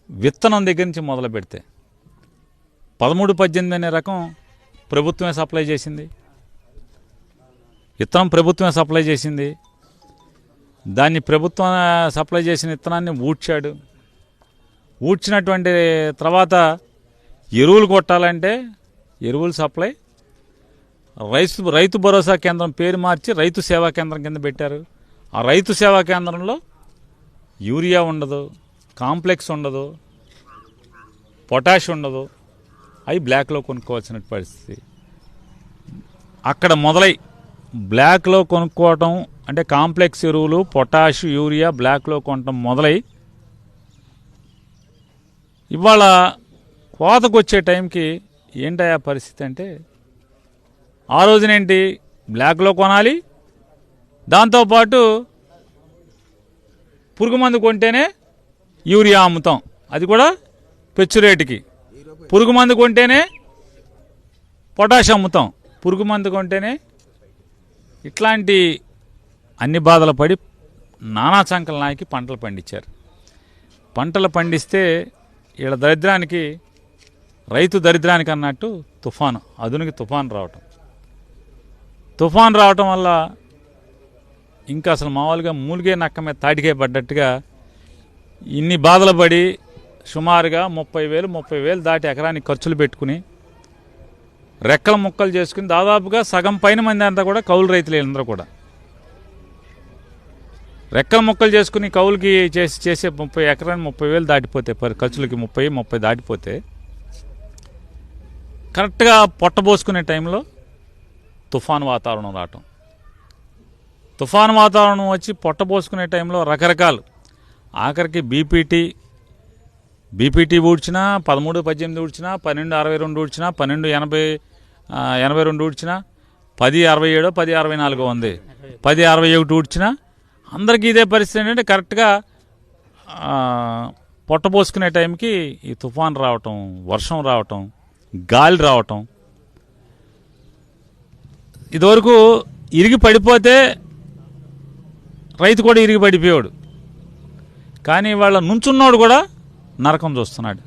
విత్తనం దగ్గర నుంచి మొదలు పెడితే 13-18 అనే రకం ప్రభుత్వమే సప్లై చేసింది. విత్తనం ప్రభుత్వమే సప్లై చేసింది. దాన్ని ప్రభుత్వం సప్లై చేసిన విత్తనాన్ని ఊడ్చాడు. ఊడ్చినటువంటి తర్వాత ఎరువులు కొట్టాలంటే ఎరువులు సప్లై రైతు భరోసా కేంద్రం పేరు మార్చి రైతు సేవా కేంద్రం కింద పెట్టారు. ఆ రైతు సేవా కేంద్రంలో యూరియా ఉండదు, కాంప్లెక్స్ ఉండదు, పొటాష్ ఉండదు. అవి బ్లాక్లో కొనుక్కోవాల్సిన పరిస్థితి. అక్కడ మొదలై బ్లాక్లో కొనుక్కోవటం అంటే కాంప్లెక్స్ ఎరువులు, పొటాష్, యూరియా బ్లాక్లో కొనటం మొదలై ఇవాళ కోతకు వచ్చే టైంకి ఏంటయ్యా పరిస్థితి అంటే, ఆ రోజునేంటి బ్లాక్లో కొనాలి, దాంతోపాటు పురుగు మందు కొంటేనే యూరియా అమ్ముతాం, అది కూడా పెచ్చు రేటుకి. పురుగు మందు కొంటేనే పొటాష్ అమ్ముతాం, పురుగు మందు కొంటేనే. ఇట్లాంటి అన్ని బాధలు పడి నానా చంకల నాయకి పంటలు పండించారు. పంటలు పండిస్తే వీళ్ళ దరిద్రానికి, రైతు దరిద్రానికి అన్నట్టు తుఫాను, అదునికి తుఫాను రావటం వల్ల ఇంకా అసలు మామూలుగా మూలిగే నక్క మీద తాటికే పడ్డట్టుగా ఇన్ని బాధలు పడి సుమారుగా 30,000 దాటి ఎకరానికి ఖర్చులు పెట్టుకుని రెక్కల ముక్కలు చేసుకుని దాదాపుగా సగం పైన మంది అంతా కూడా కౌలు రైతులు. అందరూ కూడా రెక్కల ముక్కలు చేసుకుని కౌలుకి చేసే 30 ఎకరాన్ని 30,000 దాటిపోతే ఖర్చులకి 30 దాటిపోతే కరెక్ట్గా పొట్టబోసుకునే టైంలో తుఫాను వాతావరణం రావటం. తుఫాను వాతావరణం వచ్చి పొట్టబోసుకునే టైంలో రకరకాలు, ఆఖరికి బీపీటీ ఊడ్చినా, 13-18 ఊడ్చినా, 12-62 ఊడ్చినా, 12-82 ఊడ్చినా, 10-67, 10-64 ఉంది, 10-61 ఊడ్చినా అందరికీ ఇదే పరిస్థితి. ఏంటంటే కరెక్ట్గా పొట్టబోసుకునే టైంకి ఈ తుఫాను రావటం, వర్షం రావటం, గాలి రావటం. ఇదివరకు ఇరిగి పడిపోతే రైతు కూడా ఇరిగి పడిపోయాడు, కానీ వాళ్ళ నుంచున్నోడు కూడా నరకం చూస్తున్నాడు.